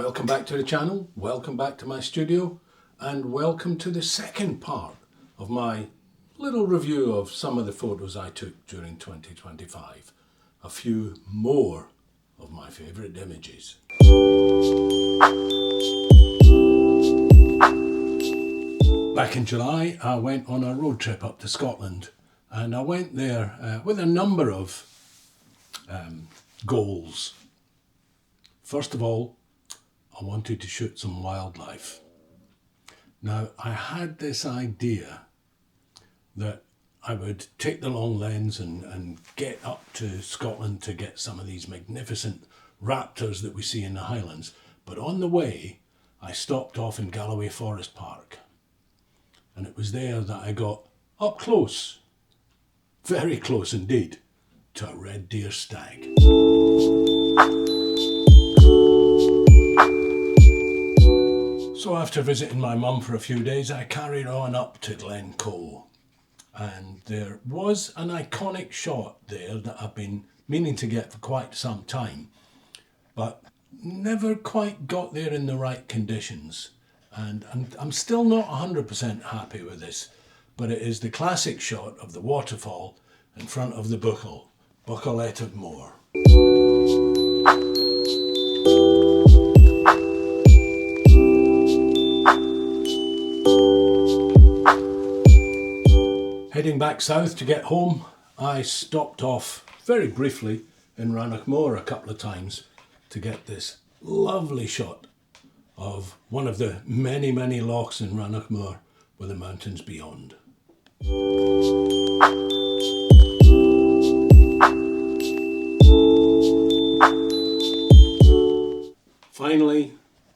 Welcome back to the channel, welcome back to my studio, and welcome to the second part of my little review of some of the photos I took during 2025. A few more of my favourite images. Back in July I went on a road trip up to Scotland, and I went there with a number of goals. First of all, I wanted to shoot some wildlife. Now, I had this idea that I would take the long lens and get up to Scotland to get some of these magnificent raptors that we see in the Highlands. But on the way, I stopped off in Galloway Forest Park. And it was there that I got up close, very close indeed, to a red deer stag. So after visiting my mum for a few days, I carried on up to Glencoe, and there was an iconic shot there that I've been meaning to get for quite some time, but never quite got there in the right conditions, and I'm still not 100% happy with this, but it is the classic shot of the waterfall in front of the Buchaille Etive Mor. Heading back south to get home, I stopped off very briefly in Rannoch Moor a couple of times to get this lovely shot of one of the many, many lochs in Rannoch Moor with the mountains beyond. Finally,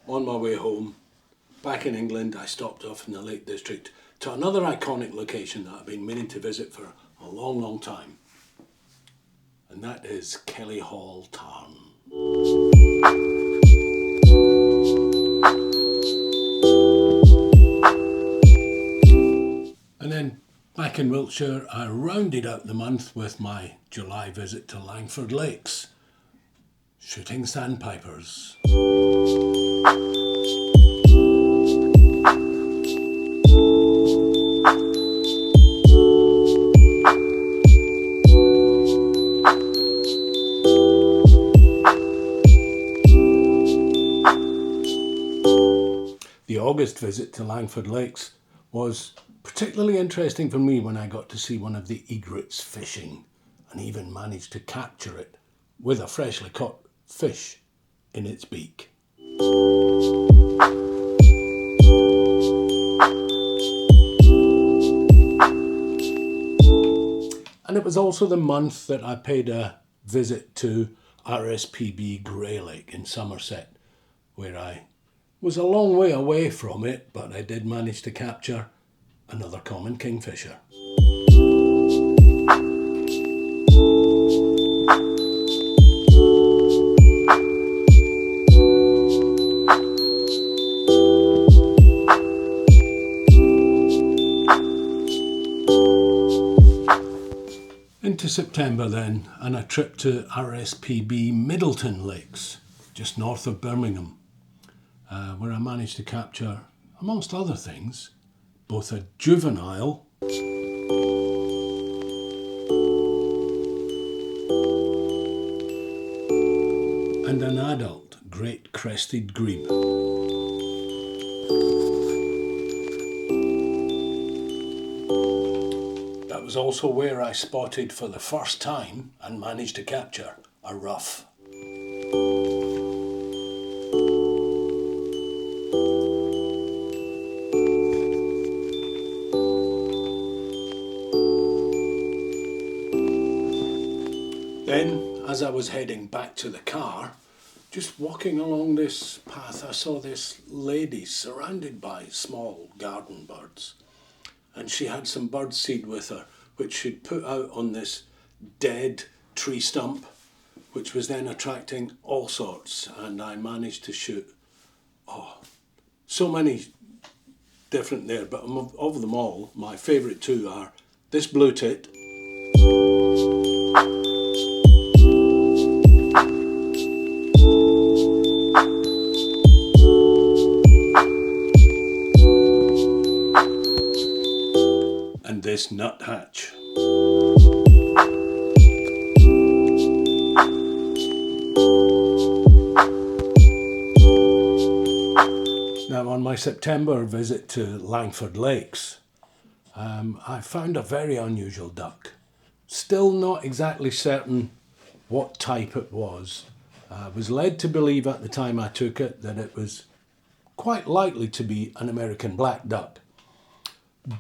on my way home, back in England, I stopped off in the Lake District to another iconic location that I've been meaning to visit for a long, long time. And that is Kelly Hall Tarn. And then back in Wiltshire, I rounded out the month with my July visit to Langford Lakes, shooting sandpipers. The August visit to Langford Lakes was particularly interesting for me when I got to see one of the egrets fishing and even managed to capture it with a freshly caught fish in its beak. And it was also the month that I paid a visit to RSPB Grey Lake in Somerset, where I was a long way away from it, but I did manage to capture another common kingfisher. Into September then, and a trip to RSPB Middleton Lakes, just north of Birmingham, where I managed to capture, amongst other things, both a juvenile and an adult Great Crested Grebe. That was also where I spotted for the first time and managed to capture a Ruff. Then, as I was heading back to the car, just walking along this path, I saw this lady surrounded by small garden birds. And she had some bird seed with her, which she'd put out on this dead tree stump, which was then attracting all sorts. And I managed to shoot, so many different there, but of them all, my favourite two are this blue tit this nuthatch. Now, on my September visit to Langford Lakes, I found a very unusual duck. Still not exactly certain what type it was. I was led to believe at the time I took it that it was quite likely to be an American black duck.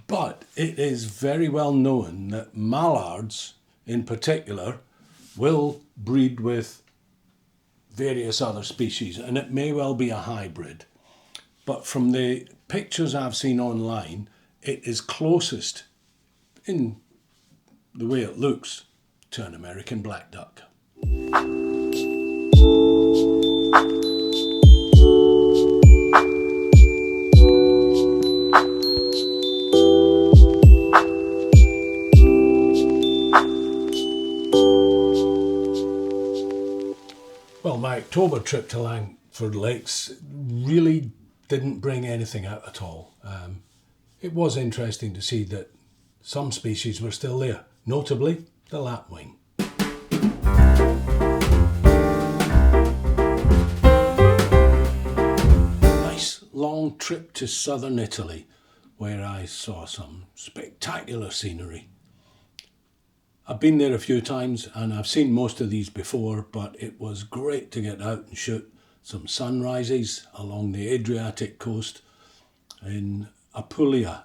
But it is very well known that mallards in particular will breed with various other species, and it may well be a hybrid. But from the pictures I've seen online, it is closest in the way it looks to an American black duck. Well, my October trip to Langford Lakes really didn't bring anything out at all. It was interesting to see that some species were still there, notably the lapwing. Nice long trip to southern Italy where I saw some spectacular scenery. I've been there a few times and I've seen most of these before, but it was great to get out and shoot some sunrises along the Adriatic coast in Apulia.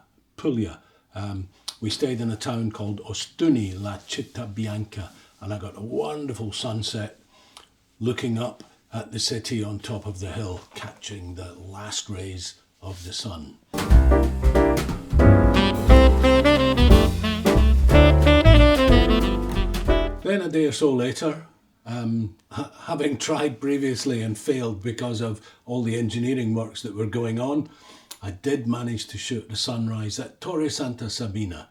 We stayed in a town called Ostuni, La Città Bianca, and I got a wonderful sunset looking up at the city on top of the hill, catching the last rays of the sun. Then a day or so later, having tried previously and failed because of all the engineering works that were going on, I did manage to shoot the sunrise at Torre Santa Sabina,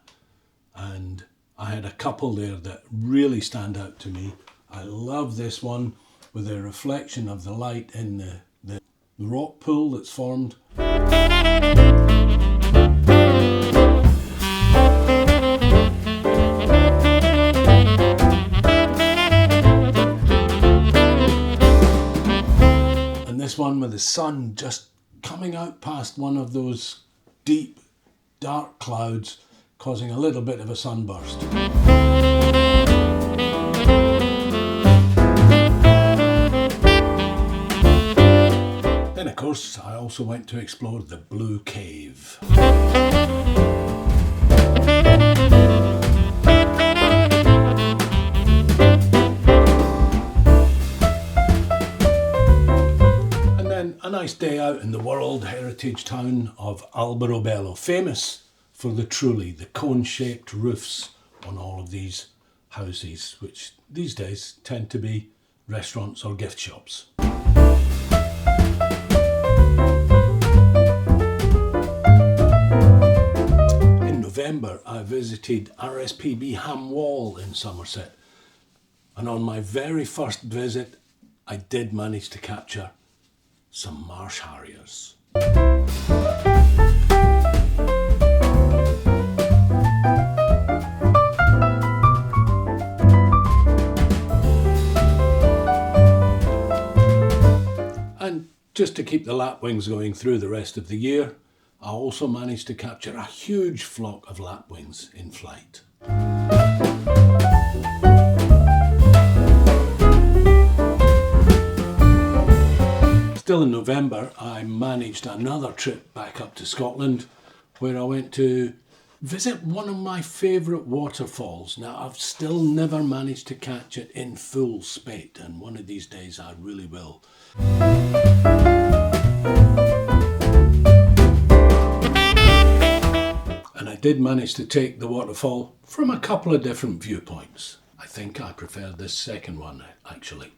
and I had a couple there that really stand out to me. I love this one with the reflection of the light in the rock pool that's formed. This one with the sun just coming out past one of those deep, dark clouds, causing a little bit of a sunburst. Then, of course, I also went to explore the Blue Cave. A nice day out in the World Heritage town of Alberobello, famous for the cone-shaped roofs on all of these houses, which these days tend to be restaurants or gift shops. In November, I visited RSPB Ham Wall in Somerset, and on my very first visit, I did manage to capture some Marsh Harriers. And just to keep the lapwings going through the rest of the year, I also managed to capture a huge flock of lapwings in flight. Still in November, I managed another trip back up to Scotland where I went to visit one of my favourite waterfalls. Now, I've still never managed to catch it in full spate, and one of these days I really will. And I did manage to take the waterfall from a couple of different viewpoints. I think I prefer this second one, actually.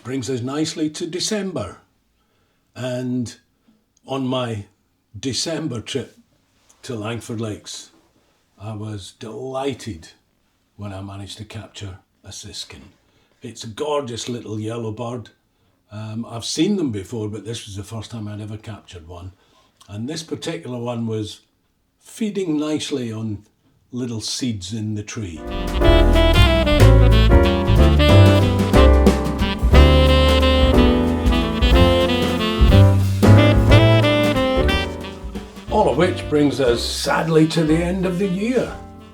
Brings us nicely to December, and on my December trip to Langford Lakes, I was delighted when I managed to capture a Siskin. It's a gorgeous little yellow bird. I've seen them before, but this was the first time I'd ever captured one. And this particular one was feeding nicely on little seeds in the tree. All of which brings us sadly to the end of the year.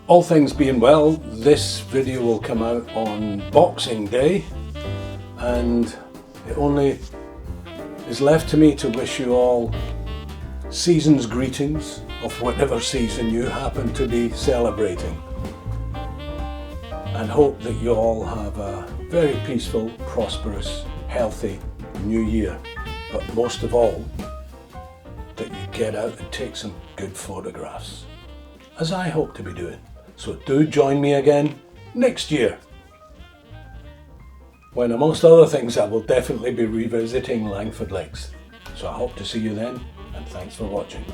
All things being well, this video will come out on Boxing Day, and it only is left to me to wish you all season's greetings of whatever season you happen to be celebrating, and hope that you all have a very peaceful, prosperous, healthy new year, but most of all, that you get out and take some good photographs, as I hope to be doing. So do join me again next year, when amongst other things I will definitely be revisiting Langford Lakes. So I hope to see you then, and thanks for watching.